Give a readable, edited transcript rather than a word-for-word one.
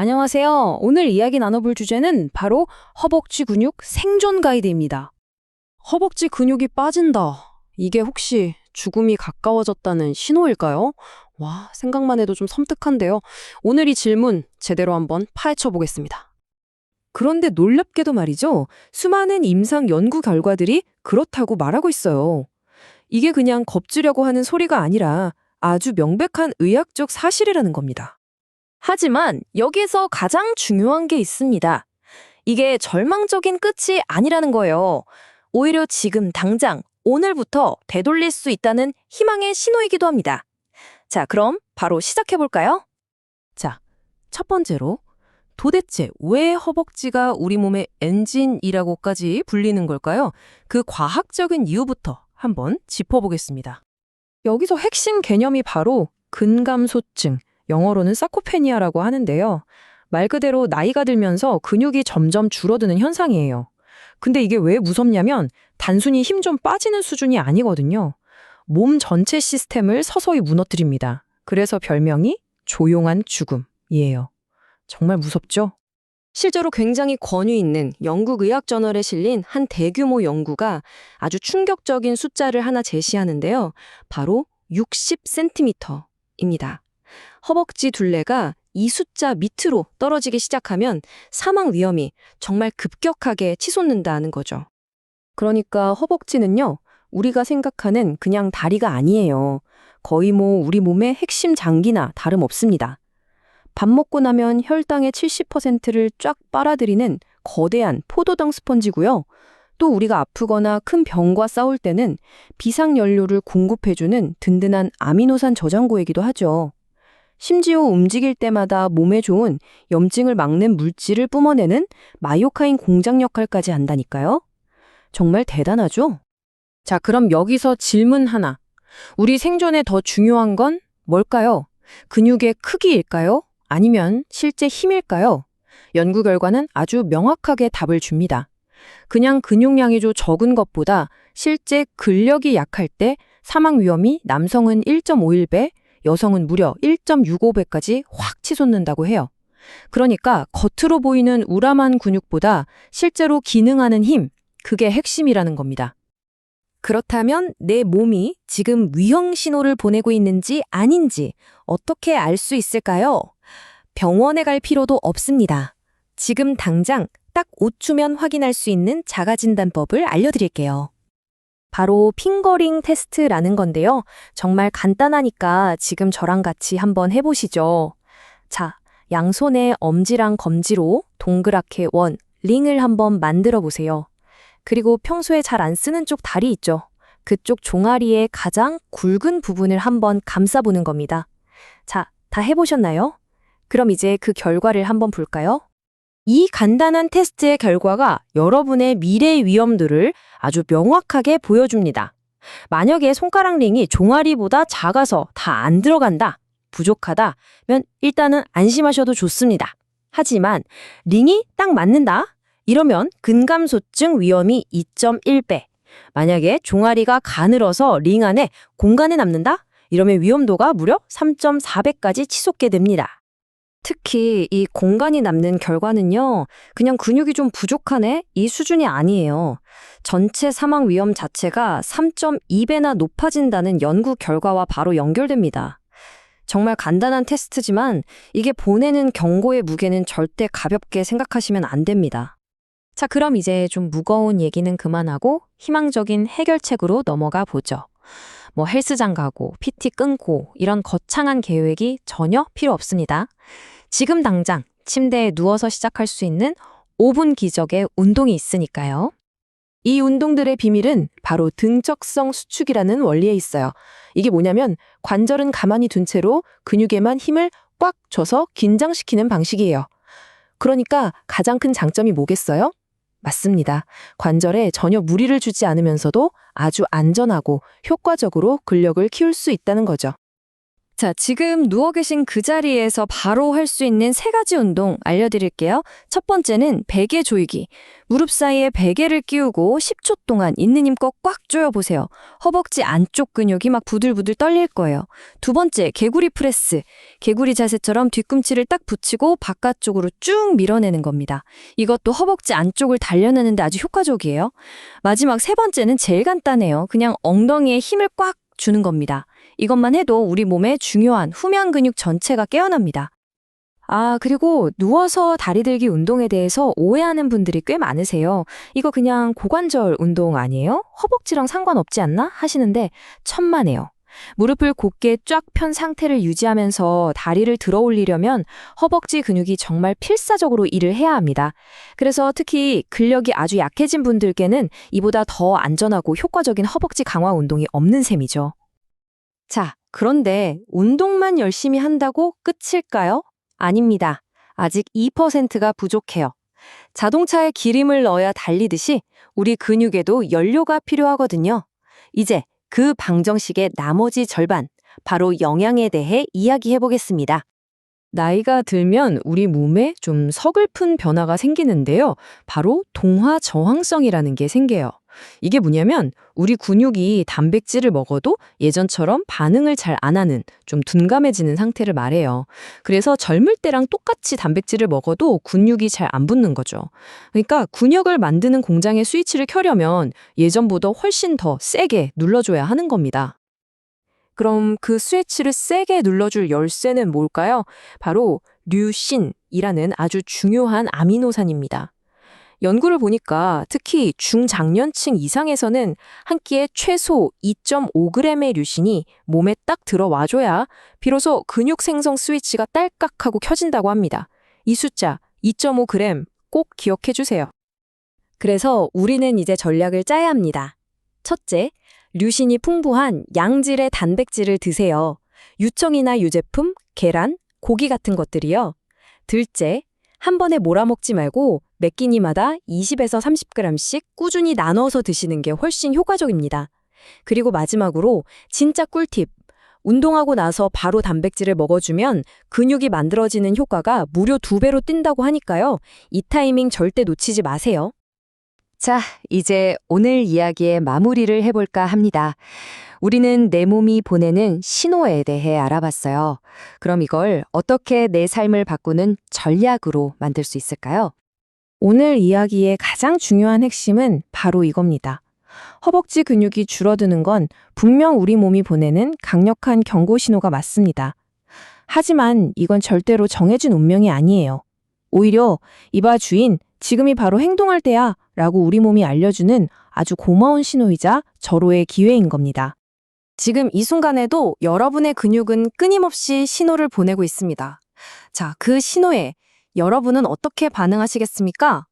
안녕하세요. 오늘 이야기 나눠볼 주제는 바로 허벅지 근육 생존 가이드입니다. 허벅지 근육이 빠진다. 이게 혹시 죽음이 가까워졌다는 신호일까요? 와, 생각만 해도 좀 섬뜩한데요. 오늘 이 질문 제대로 한번 파헤쳐 보겠습니다. 그런데 놀랍게도 말이죠. 수많은 임상 연구 결과들이 그렇다고 말하고 있어요. 이게 그냥 겁주려고 하는 소리가 아니라 아주 명백한 의학적 사실이라는 겁니다. 하지만 여기서 가장 중요한 게 있습니다. 이게 절망적인 끝이 아니라는 거예요. 오히려 지금 당장 오늘부터 되돌릴 수 있다는 희망의 신호이기도 합니다. 자, 그럼 바로 시작해 볼까요? 자, 첫 번째로 도대체 왜 허벅지가 우리 몸의 엔진이라고까지 불리는 걸까요? 그 과학적인 이유부터 한번 짚어보겠습니다. 여기서 핵심 개념이 바로 근감소증, 영어로는 사코페니아라고 하는데요. 말 그대로 나이가 들면서 근육이 점점 줄어드는 현상이에요. 근데 이게 왜 무섭냐면 단순히 힘 좀 빠지는 수준이 아니거든요. 몸 전체 시스템을 서서히 무너뜨립니다. 그래서 별명이 조용한 죽음이에요. 정말 무섭죠? 실제로 굉장히 권위 있는 영국 의학 저널에 실린 한 대규모 연구가 아주 충격적인 숫자를 하나 제시하는데요. 바로 60cm입니다. 허벅지 둘레가 이 숫자 밑으로 떨어지기 시작하면 사망 위험이 정말 급격하게 치솟는다는 거죠. 그러니까 허벅지는요, 우리가 생각하는 그냥 다리가 아니에요. 거의 우리 몸의 핵심 장기나 다름없습니다. 밥 먹고 나면 혈당의 70%를 쫙 빨아들이는 거대한 포도당 스펀지고요. 또 우리가 아프거나 큰 병과 싸울 때는 비상연료를 공급해주는 든든한 아미노산 저장고이기도 하죠. 심지어 움직일 때마다 몸에 좋은 염증을 막는 물질을 뿜어내는 마이오카인 공장 역할까지 한다니까요. 정말 대단하죠? 자, 그럼 여기서 질문 하나. 우리 생존에 더 중요한 건 뭘까요? 근육의 크기일까요? 아니면 실제 힘일까요? 연구 결과는 아주 명확하게 답을 줍니다. 그냥 근육량이 좀 적은 것보다 실제 근력이 약할 때 사망 위험이 남성은 1.51배, 여성은 무려 1.65배까지 확 치솟는다고 해요. 그러니까 겉으로 보이는 우람한 근육보다 실제로 기능하는 힘, 그게 핵심이라는 겁니다. 그렇다면 내 몸이 지금 위험 신호를 보내고 있는지 아닌지 어떻게 알 수 있을까요? 병원에 갈 필요도 없습니다. 지금 당장 딱 5초면 확인할 수 있는 자가진단법을 알려드릴게요. 바로 핑거링 테스트라는 건데요. 정말 간단하니까 지금 저랑 같이 한번 해보시죠. 자, 양손에 엄지랑 검지로 동그랗게 원, 링을 한번 만들어 보세요. 그리고 평소에 잘 안 쓰는 쪽 다리 있죠. 그쪽 종아리의 가장 굵은 부분을 한번 감싸보는 겁니다. 자, 다 해보셨나요? 그럼 이제 그 결과를 한번 볼까요? 이 간단한 테스트의 결과가 여러분의 미래 위험도를 아주 명확하게 보여줍니다. 만약에 손가락 링이 종아리보다 작아서 다 안 들어간다, 부족하다면 일단은 안심하셔도 좋습니다. 하지만 링이 딱 맞는다? 이러면 근감소증 위험이 2.1배. 만약에 종아리가 가늘어서 링 안에 공간에 남는다? 이러면 위험도가 무려 3.4배까지 치솟게 됩니다. 특히 이 공간이 남는 결과는요, 그냥 근육이 좀 부족하네? 이 수준이 아니에요. 전체 사망 위험 자체가 3.2배나 높아진다는 연구 결과와 바로 연결됩니다. 정말 간단한 테스트지만 이게 보내는 경고의 무게는 절대 가볍게 생각하시면 안 됩니다. 자, 그럼 이제 좀 무거운 얘기는 그만하고 희망적인 해결책으로 넘어가 보죠. 헬스장 가고 PT 끊고 이런 거창한 계획이 전혀 필요 없습니다. 지금 당장 침대에 누워서 시작할 수 있는 5분 기적의 운동이 있으니까요. 이 운동들의 비밀은 바로 등적성 수축이라는 원리에 있어요. 이게 뭐냐면 관절은 가만히 둔 채로 근육에만 힘을 꽉 줘서 긴장시키는 방식이에요. 그러니까 가장 큰 장점이 뭐겠어요? 맞습니다. 관절에 전혀 무리를 주지 않으면서도 아주 안전하고 효과적으로 근력을 키울 수 있다는 거죠. 자, 지금 누워 계신 그 자리에서 바로 할 수 있는 3가지 운동 알려드릴게요. 첫 번째는 베개 조이기. 무릎 사이에 베개를 끼우고 10초 동안 있는 힘껏 꽉 조여보세요. 허벅지 안쪽 근육이 막 부들부들 떨릴 거예요. 두 번째, 개구리 프레스. 개구리 자세처럼 뒤꿈치를 딱 붙이고 바깥쪽으로 쭉 밀어내는 겁니다. 이것도 허벅지 안쪽을 단련하는 데 아주 효과적이에요. 마지막 3번째는 제일 간단해요. 그냥 엉덩이에 힘을 꽉 주는 겁니다. 이것만 해도 우리 몸의 중요한 후면 근육 전체가 깨어납니다. 아, 그리고 누워서 다리 들기 운동에 대해서 오해하는 분들이 꽤 많으세요. 이거 그냥 고관절 운동 아니에요? 허벅지랑 상관없지 않나? 하시는데 천만에요. 무릎을 곧게 쫙 편 상태를 유지하면서 다리를 들어 올리려면 허벅지 근육이 정말 필사적으로 일을 해야 합니다. 그래서 특히 근력이 아주 약해진 분들께는 이보다 더 안전하고 효과적인 허벅지 강화 운동이 없는 셈이죠. 자, 그런데 운동만 열심히 한다고 끝일까요? 아닙니다. 아직 2%가 부족해요. 자동차에 기름을 넣어야 달리듯이 우리 근육에도 연료가 필요하거든요. 이제 그 방정식의 나머지 절반, 바로 영양에 대해 이야기해 보겠습니다. 나이가 들면 우리 몸에 좀 서글픈 변화가 생기는데요. 바로 동화 저항성이라는 게 생겨요. 이게 뭐냐면 우리 근육이 단백질을 먹어도 예전처럼 반응을 잘 안 하는 좀 둔감해지는 상태를 말해요. 그래서 젊을 때랑 똑같이 단백질을 먹어도 근육이 잘 안 붙는 거죠. 그러니까 근육을 만드는 공장의 스위치를 켜려면 예전보다 훨씬 더 세게 눌러줘야 하는 겁니다. 그럼 그 스위치를 세게 눌러줄 열쇠는 뭘까요? 바로 류신이라는 아주 중요한 아미노산입니다. 연구를 보니까 특히 중장년층 이상에서는 한 끼에 최소 2.5g의 류신이 몸에 딱 들어와줘야 비로소 근육 생성 스위치가 딸깍하고 켜진다고 합니다. 이 숫자 2.5g 꼭 기억해 주세요. 그래서 우리는 이제 전략을 짜야 합니다. 첫째, 류신이 풍부한 양질의 단백질을 드세요. 유청이나 유제품, 계란, 고기 같은 것들이요. 둘째, 한 번에 몰아먹지 말고 몇 끼니마다 20에서 30g씩 꾸준히 나눠서 드시는 게 훨씬 효과적입니다. 그리고 마지막으로 진짜 꿀팁. 운동하고 나서 바로 단백질을 먹어주면 근육이 만들어지는 효과가 무려 2배로 뛴다고 하니까요. 이 타이밍 절대 놓치지 마세요. 자, 이제 오늘 이야기의 마무리를 해볼까 합니다. 우리는 내 몸이 보내는 신호에 대해 알아봤어요. 그럼 이걸 어떻게 내 삶을 바꾸는 전략으로 만들 수 있을까요? 오늘 이야기의 가장 중요한 핵심은 바로 이겁니다. 허벅지 근육이 줄어드는 건 분명 우리 몸이 보내는 강력한 경고 신호가 맞습니다. 하지만 이건 절대로 정해진 운명이 아니에요. 오히려 이봐 주인, 지금이 바로 행동할 때야 라고 우리 몸이 알려주는 아주 고마운 신호이자 절호의 기회인 겁니다. 지금 이 순간에도 여러분의 근육은 끊임없이 신호를 보내고 있습니다. 자, 그 신호에 여러분은 어떻게 반응하시겠습니까?